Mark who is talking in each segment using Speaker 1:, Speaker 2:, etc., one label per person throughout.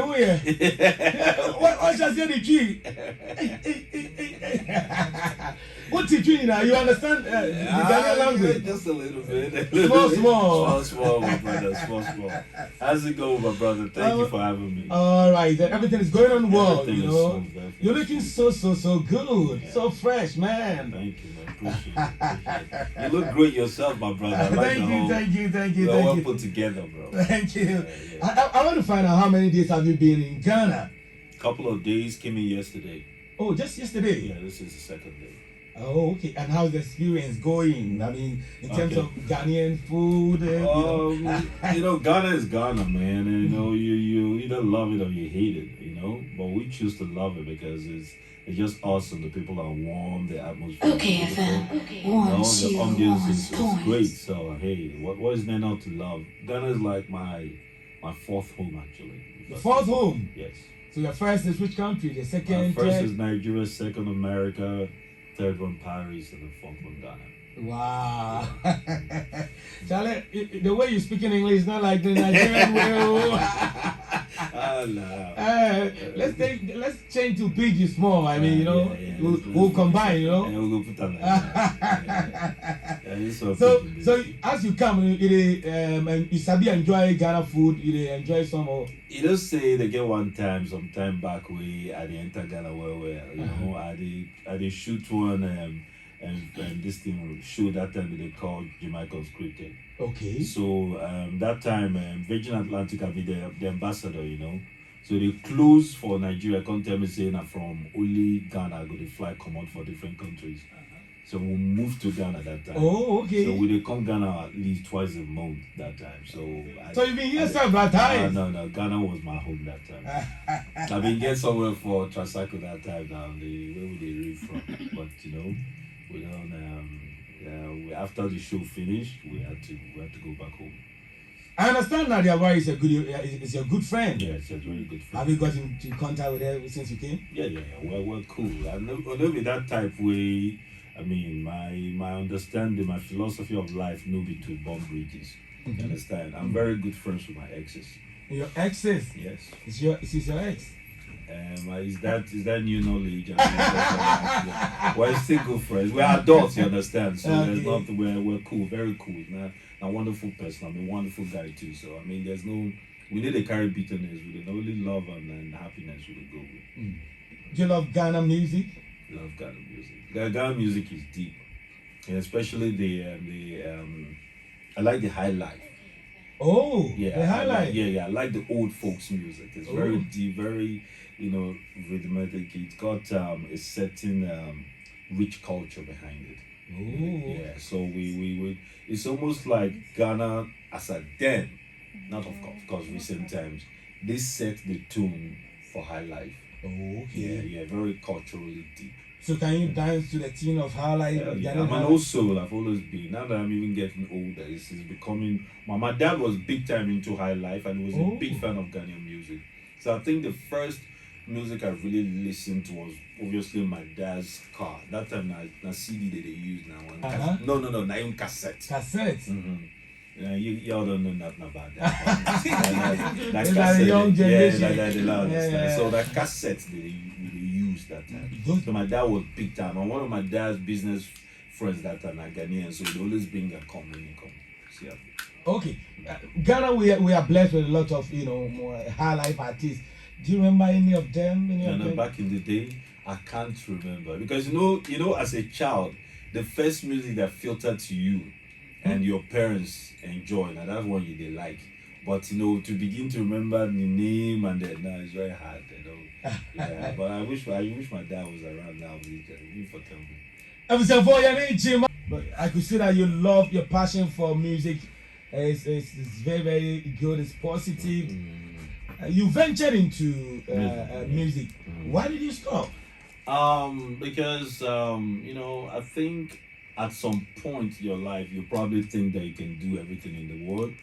Speaker 1: What shall say the tree? What's the tree now? You understand the Ghanaian language?
Speaker 2: Just a little bit.
Speaker 1: Small,
Speaker 2: my brother. Small. How's it going, my brother? Thank you for having me.
Speaker 1: All right, everything is going on well.
Speaker 2: Everything
Speaker 1: You know,
Speaker 2: smooth,
Speaker 1: you're looking so good, so fresh, man.
Speaker 2: Thank you, man. Appreciate it. You look great yourself, my brother. I like
Speaker 1: Thank you.
Speaker 2: Well put together, bro.
Speaker 1: Thank you. I want to find out how many days have you been in Ghana?
Speaker 2: Couple of days, came in yesterday.
Speaker 1: Oh, just yesterday?
Speaker 2: Yeah, this is the second day.
Speaker 1: Oh, okay. And how's the experience going? I mean, in terms of Ghanaian food.
Speaker 2: Ghana is Ghana, man. And, you either love it or you hate it. But we choose to love it because it's just awesome. The people are warm. The atmosphere.
Speaker 3: Okay, FM.
Speaker 2: The ambience is great. So hey, what is there not to love? Ghana is like my fourth home, actually.
Speaker 1: The fourth home?
Speaker 2: Yes.
Speaker 1: So your first is which country? The second?
Speaker 2: First is Nigeria, second America, third one Paris, and the fourth one Ghana.
Speaker 1: Wow. Charlie, the way you speak in English is not like the Nigerian way. Let's change to PG small. I mean, we'll combine,
Speaker 2: Yeah, we'll go put that like
Speaker 1: So as you come, you sabi enjoy Ghana food, you enjoy some of.
Speaker 2: You don't say they get sometime back we at the enter Ghana where I did shoot one and this thing show that time they called Jamaica Scripted.
Speaker 1: Okay.
Speaker 2: So that time Virgin Atlantic have been the ambassador, So they close for Nigeria. Can't tell me saying that from only Ghana go to fly come out for different countries. So we moved to Ghana that time.
Speaker 1: Oh, okay.
Speaker 2: So we come Ghana at least twice a month that time. So
Speaker 1: you've been here several times?
Speaker 2: No. Ghana was my home that time. I've been getting somewhere for Tricycle that time now. Where would they read from? But we don't. After the show finished, we had to go back home.
Speaker 1: I understand Nadia Buari is your good friend.
Speaker 2: Yeah, she's a very good friend.
Speaker 1: Have you got into contact with her since you came?
Speaker 2: Yeah. We're cool. I know with that type way. I mean, my understanding, my philosophy of life, no be to burn bridges. You understand? I'm very good friends with my exes.
Speaker 1: Your exes?
Speaker 2: Yes.
Speaker 1: Is your ex?
Speaker 2: Is that new knowledge? We're still good friends. We're adults, you understand? So there's nothing. We're cool, very cool. A wonderful person. I'm a wonderful guy too. So I mean, we need to carry bitterness with it. Only love and happiness we will go with.
Speaker 1: Do you love Ghana music?
Speaker 2: Love Ghana music. Ghana music is deep, and especially I like the high life.
Speaker 1: Oh,
Speaker 2: yeah,
Speaker 1: the high life.
Speaker 2: I like the old folks music. It's very deep, very rhythmic. It's got a certain rich culture behind it.
Speaker 1: Oh.
Speaker 2: Yeah, so we it's almost like Ghana as a then, not of course recent times. They set the tone for high life.
Speaker 1: Oh, okay.
Speaker 2: Yeah, very culturally deep.
Speaker 1: So can you dance to the tune of high life?
Speaker 2: I'm an old soul. I've always been. Now that I'm even getting older, it's becoming. My dad was big time into high life and he was a big fan of Ghanaian music. So I think the first music I really listened to was obviously my dad's car. That time, na CD that they use now. No, na even cassette.
Speaker 1: Cassette.
Speaker 2: Y'all don't know nothing about that.
Speaker 1: That's like a young generation.
Speaker 2: So that cassette they used that time. So my dad was big time. And one of my dad's business friends that time are Ghanaian, so they always bring a common income. See.
Speaker 1: Okay, Ghana, we are blessed with a lot of more high life artists. Do you remember any of them?
Speaker 2: Back in the day, I can't remember because as a child, the first music that filtered to you and your parents enjoy, now that's what they like. But to begin to remember the name and it's very hard. Yeah, but I wish my dad was around now. For me.
Speaker 1: But I could see that you love your passion for music. It's very, very good. It's positive. You ventured into music. Why did you stop?
Speaker 2: Because I think at some point in your life you probably think that you can do everything in the world.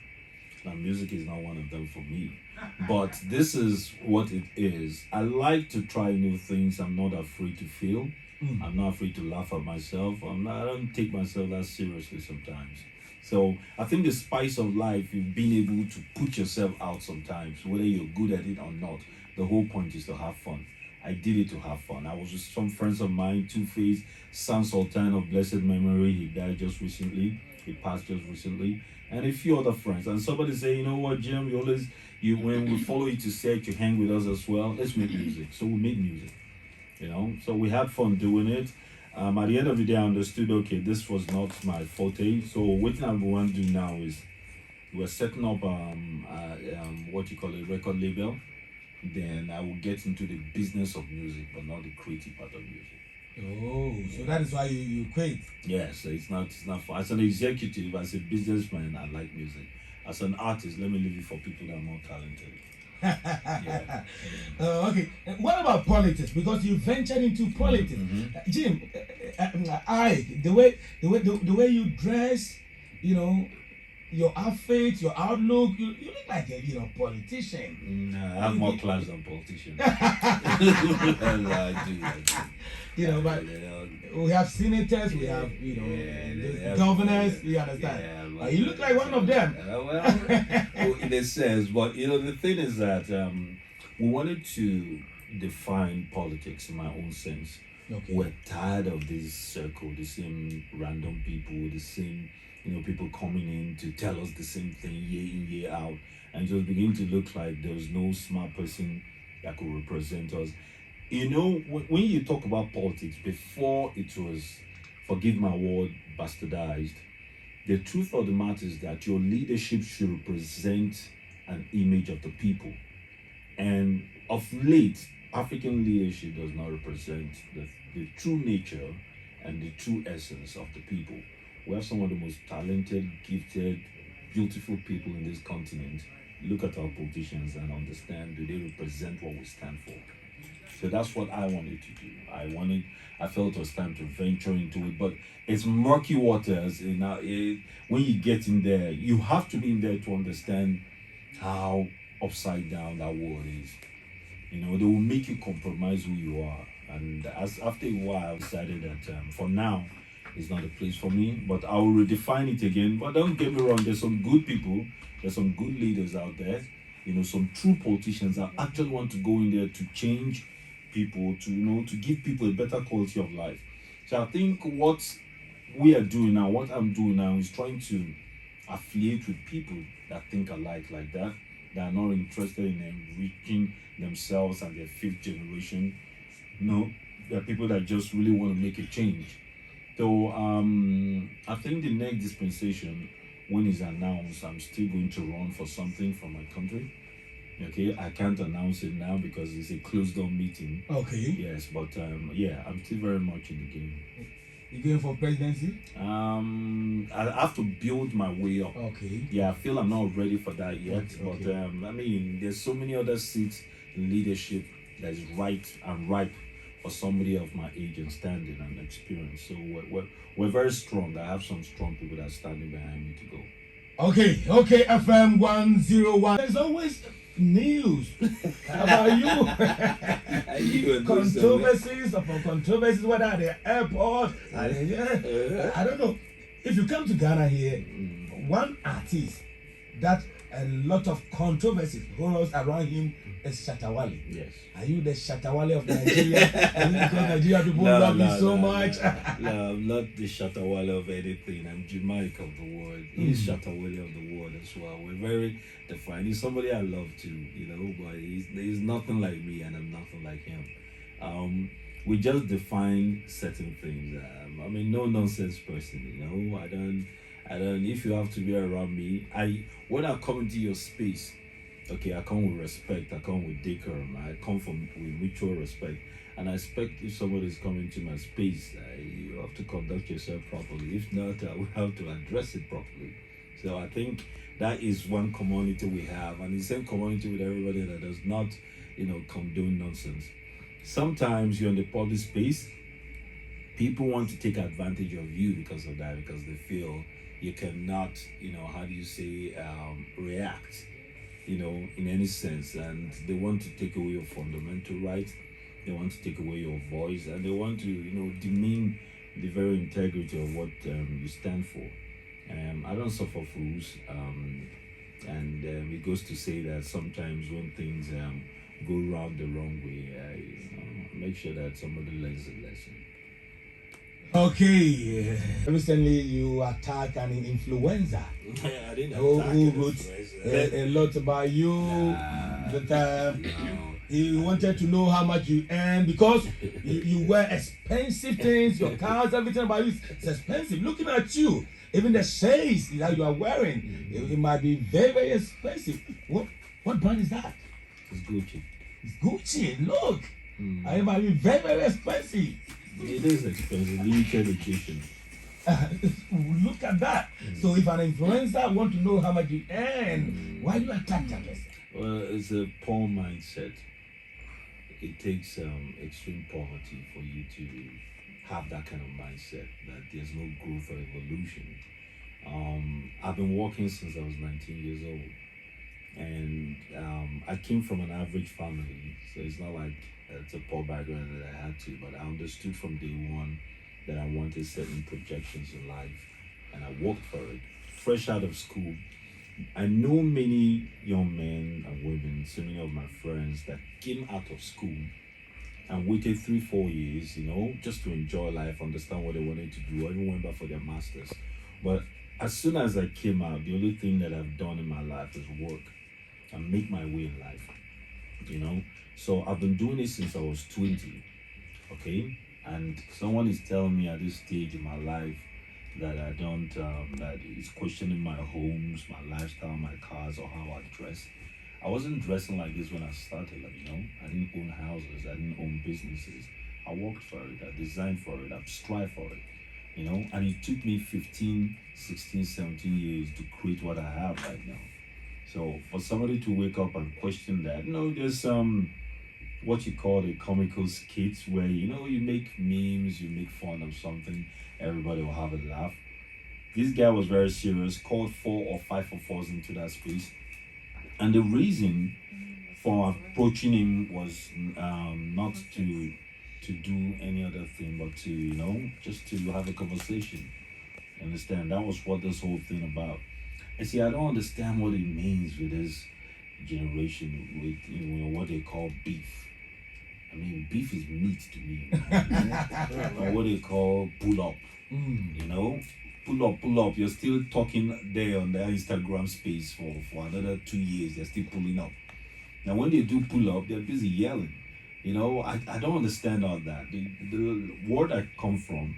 Speaker 2: Now music is not one of them for me. But this is what it is. I like to try new things. I'm not afraid to fail. I'm not afraid to laugh at myself. I don't take myself that seriously sometimes. So I think the spice of life is being able to put yourself out sometimes, whether you're good at it or not. The whole point is to have fun. I did it to have fun. I was with some friends of mine, Two Face, San Sultan of blessed memory. He died just recently. He passed just recently, and a few other friends. And somebody say, you know what, Jim, you when we follow you to set, you hang with us as well. Let's make music. So we made music. So we had fun doing it. At the end of the day, I understood, okay, this was not my forte. So what I want to do now is we're setting up what you call a record label. Then I will get into the business of music, but not the creative part of music.
Speaker 1: Oh, so that is why you quit.
Speaker 2: Yes, so it's not fun. As an executive, as a businessman, I like music. As an artist, let me leave it for people that are more talented. Yeah.
Speaker 1: Okay. What about politics? Because you ventured into politics, Jim. The way you dress, your outfit, your outlook, you look like a politician.
Speaker 2: No, I have more class than politicians. I do.
Speaker 1: But we have senators, we have the governors. You understand? You look like one of them.
Speaker 2: In a sense, but the thing is that we wanted to define politics in my own sense.
Speaker 1: Okay.
Speaker 2: We're tired of this circle, the same random people, the same people coming in to tell us the same thing year in, year out, and just begin to look like there's no smart person that could represent us. When you talk about politics, before it was, forgive my word, bastardized, the truth of the matter is that your leadership should represent an image of the people. And of late, African leadership does not represent the true nature and the true essence of the people. We have some of the most talented, gifted, beautiful people in this continent. Look at our politicians and understand, do they represent what we stand for? So that's what I wanted to do. I felt it was time to venture into it, but it's murky waters. When you get in there, you have to be in there to understand how upside down that world is. They will make you compromise who you are. And after a while, I decided that for now, it's not a place for me, but I will redefine it again. But don't get me wrong, there's some good people, there's some good leaders out there, some true politicians that actually want to go in there to change people, to give people a better quality of life. So I think what we are doing now, what I'm doing now, is trying to affiliate with people that think alike like that are not interested in enriching themselves and their fifth generation. There are people that just really want to make a change. So I think the next dispensation, when it's announced, I'm still going to run for something from my country. Okay, I can't announce it now because it's a closed door meeting.
Speaker 1: Okay.
Speaker 2: Yes, but I'm still very much in the game.
Speaker 1: You going for presidency?
Speaker 2: I have to build my way up.
Speaker 1: Okay.
Speaker 2: Yeah, I feel I'm not ready for that yet.
Speaker 1: Okay.
Speaker 2: But there's so many other seats in leadership that is right and ripe for somebody of my age and standing and experience. So we're very strong. I have some strong people that are standing behind me to go.
Speaker 1: Okay, FM 101. There's always news about you. Controversies upon controversies, whether at the airport. I don't know. If you come to Ghana here, one artist that a lot of controversies goes around him is Shatawale.
Speaker 2: Yes.
Speaker 1: Are you the Shatawale of Nigeria? Because Nigeria people love you so much.
Speaker 2: No, I'm not the Shatawale of anything. I'm Jamaica of the world. He's Shatawale of the world as well. We're very defined. He's somebody I love too, but he's nothing like me and I'm nothing like him. We just define certain things. No nonsense person, I don't, if you have to be around me, when I come into your space, okay, I come with respect, I come with decorum, I come with mutual respect. And I expect if somebody is coming to my space, you have to conduct yourself properly. If not, I will have to address it properly. So I think that is one community we have, and the same community with everybody that does not, condone nonsense. Sometimes you're in the public space, people want to take advantage of you because of that, because they feel you cannot, react, in any sense, and they want to take away your fundamental rights. They want to take away your voice, and they want to, demean the very integrity of what you stand for. I don't suffer fools. And it goes to say that sometimes when things go round the wrong way, I make sure that somebody learns the lesson.
Speaker 1: Okay. Recently, you attacked an influencer.
Speaker 2: I didn't
Speaker 1: who wrote a lot about you. That he wanted to know how much you earn because you wear expensive things, your cars, everything about you is expensive. Looking at you, even the shades that you are wearing, it might be very, very expensive. What brand is that?
Speaker 2: It's Gucci.
Speaker 1: It's Gucci. Look, it might be very, very expensive.
Speaker 2: It is expensive. Iyke education.
Speaker 1: Look at that. So if an influencer want to know how much you earn, why do you attack that person?
Speaker 2: Well, it's a poor mindset. It takes extreme poverty for you to have that kind of mindset that there's no growth or evolution. I've been working since I was 19 years old, and I came from an average family, so it's not like it's a poor background that I had to, but I understood from day one that I wanted certain projections in life, and I worked for it. Fresh out of school, I know many young men and women, so many of my friends that came out of school and waited 3-4 years, just to enjoy life, understand what they wanted to do, or even went back for their masters. But as soon as I came out, the only thing that I've done in my life is work and make my way in life. So I've been doing it since I was 20, okay? And someone is telling me at this stage in my life that I don't, that is questioning my homes, my lifestyle, my cars, or how I dress. I wasn't dressing like this when I started, I didn't own houses, I didn't own businesses. I worked for it, I designed for it, I've strived for it, and it took me 15, 16, 17 years to create what I have right now. So for somebody to wake up and question that, there's what you call a comical skits where you make memes, you make fun of something, everybody will have a laugh. This guy was very serious, called 4 or 5 of us into that space, and the reason for approaching him was not to do any other thing, but to just to have a conversation. Understand? That was what this whole thing about. And see, I don't understand what it means with this generation with what they call beef. I mean, beef is meat to me. Or what they call pull up. Pull up. You're still talking there on their Instagram space for another 2 years. They're still pulling up. Now, when they do pull up, they're busy yelling. I don't understand all that. The word I come from,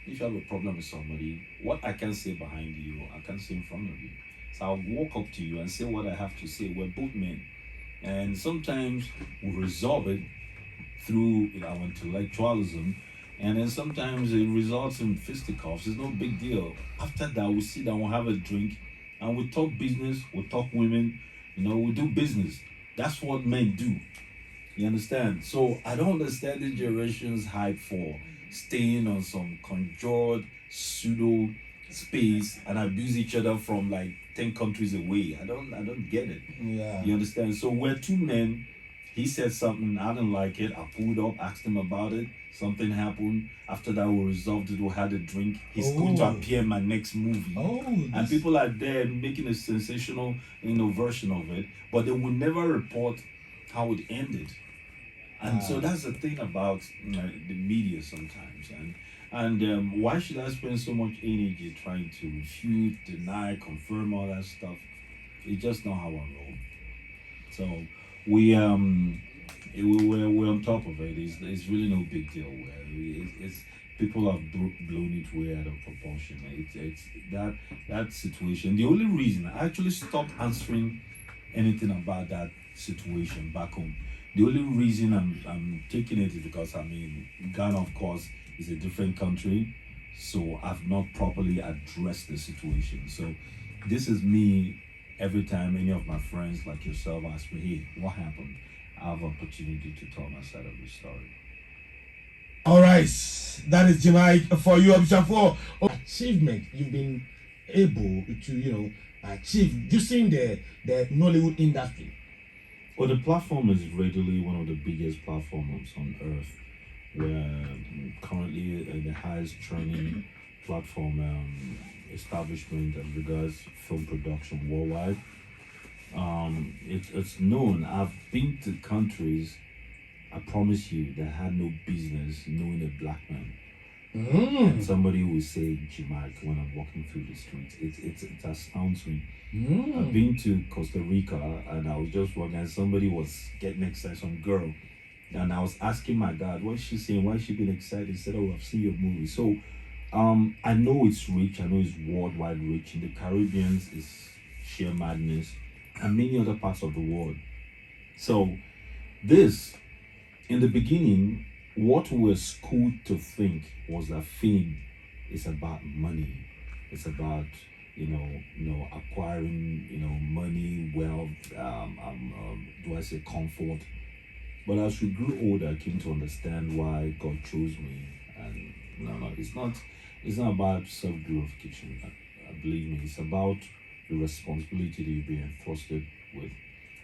Speaker 2: if you have a problem with somebody, what I can say behind you, I can say in front of you. So I'll walk up to you and say what I have to say. We're both men. And sometimes we resolve it through our intellectualism, and then sometimes it results in fisticuffs. It's no big deal. After that, we sit down, we'll have a drink, and we talk business, we talk women, we do business. That's what men do. You understand? So I don't understand the generation's hype for staying on some conjured pseudo space and abuse each other from like 10 countries away. I don't get it.
Speaker 1: Yeah.
Speaker 2: You understand? So we're two men. He said something, I didn't like it. I pulled up, asked him about it. Something happened. After that, we resolved it. We had a drink. He's going to appear in my next movie. And people are there making a sensational, version of it, but they will never report how it ended. And so that's the thing about the media sometimes. And why should I spend so much energy trying to refute, deny, confirm all that stuff? It's just not how I roll. So we're on top of it. It's really no big deal. It's people have blown it way out of proportion. It's that situation. The only reason I actually stopped answering anything about that situation back home. The only reason I'm taking it is because Ghana, of course, is a different country, so I've not properly addressed the situation. So this is me. Every time any of my friends like yourself ask me, hey, what happened? I have opportunity to tell my side of the story.
Speaker 1: All right, that is Jimmy for you, for achievement you've been able to achieve using the Nollywood industry.
Speaker 2: Well, the platform is readily one of the biggest platforms on earth. We're currently the highest training platform establishment as regards film production worldwide. It's known. I've been to countries, I promise you, that had no business knowing a black man. And somebody will say Jamaica when I'm walking through the streets. It astounds me. I've been to Costa Rica and I was just walking and somebody was getting excited, some girl. And I was asking my dad, what's she saying? Why is she being excited? He said, oh, I've seen your movie. So I know it's rich. I know it's worldwide rich. In the Caribbean, it's sheer madness. And many other parts of the world. So this, in the beginning, what we were schooled to think was that fame is about money. It's about, acquiring, money, wealth, do I say comfort? But as we grew older, I came to understand why God chose me. And no, it's not about self-glorification. Believe me, it's about the responsibility that you've been entrusted with,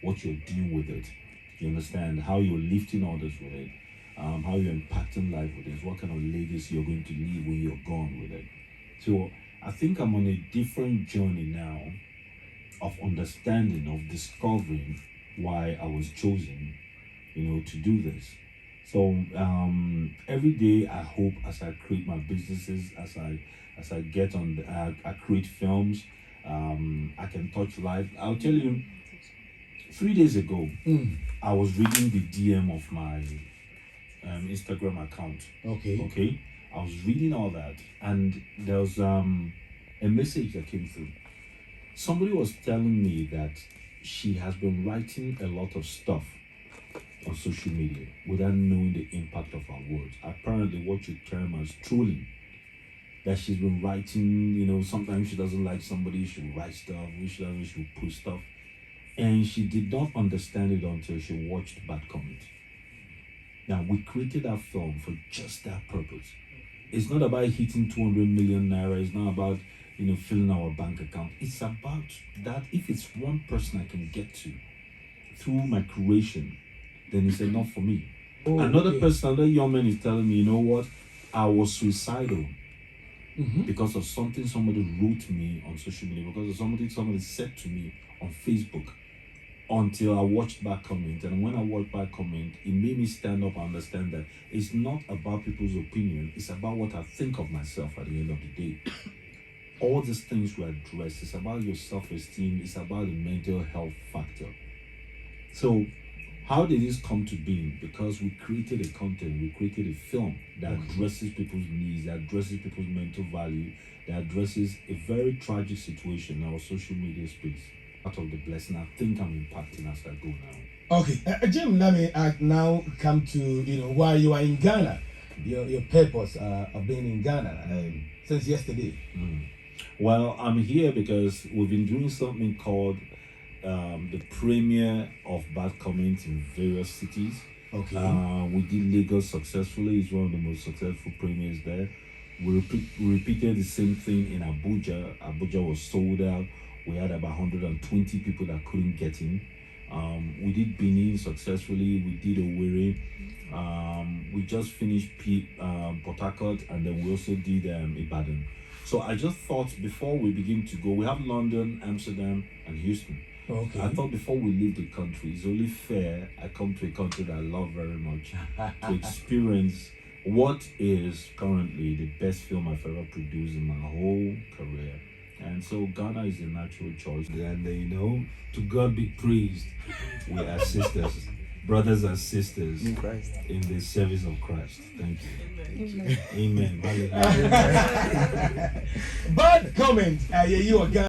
Speaker 2: what you're doing with it. You understand how you're lifting others with it, how you're impacting life with it, what kind of legacy you're going to leave when you're gone with it. So I think I'm on a different journey now of understanding, of discovering why I was chosen, to do this. So every day I hope, as I create my businesses, as I get on, I create films, I can touch life. I'll tell you, 3 days ago, I was reading the DM of my Instagram account. Okay. I was reading all that, and there was a message that came through. Somebody was telling me that she has been writing a lot of stuff on social media without knowing the impact of her words. Apparently, what you term as trolling. That she's been writing, sometimes she doesn't like somebody, she'll write stuff, she doesn't, she'll post stuff. And she did not understand it until she watched Bad Comment. Now, we created that film for just that purpose. It's not about hitting 200 million naira. It's not about, filling our bank account. It's about that if it's one person I can get to through my creation, then it's enough for me. Another young man is telling me, you know what? I was suicidal because of something somebody wrote me on social media, because of somebody said to me on Facebook. Until I watched Back Comment, and when I watched Back Comment, it made me stand up and understand that it's not about people's opinion, it's about what I think of myself at the end of the day. All these things were addressed. It's about your self-esteem, it's about the mental health factor. So how did this come to being? Because we created a content, we created a film that addresses people's needs, that addresses people's mental value, that addresses a very tragic situation in our social media space. Out of the blessing, I think I'm impacting as I go now.
Speaker 1: Okay, Jim, let me now come to why you are in Ghana. Your purpose of being in Ghana since yesterday.
Speaker 2: Well, I'm here because we've been doing something called the premiere of Bad Comment in various cities.
Speaker 1: Okay.
Speaker 2: We did Lagos successfully. It's one of the most successful premieres there. We repeated the same thing in Abuja. Abuja was sold out. We had about 120 people that couldn't get in. We did Benin successfully. We did Owerri. We just finished Port Harcourt, and then we also did Ibadan. So I just thought before we begin to go, we have London, Amsterdam, and Houston.
Speaker 1: Okay.
Speaker 2: I thought before we leave the country, it's only fair I come to a country that I love very much to experience what is currently the best film I've ever produced in my whole career. And so Ghana is a natural choice. And to God be praised. We are sisters, brothers and sisters in the service of Christ. Thank you. Amen. Amen.
Speaker 1: Bad Comment. You are Ghana.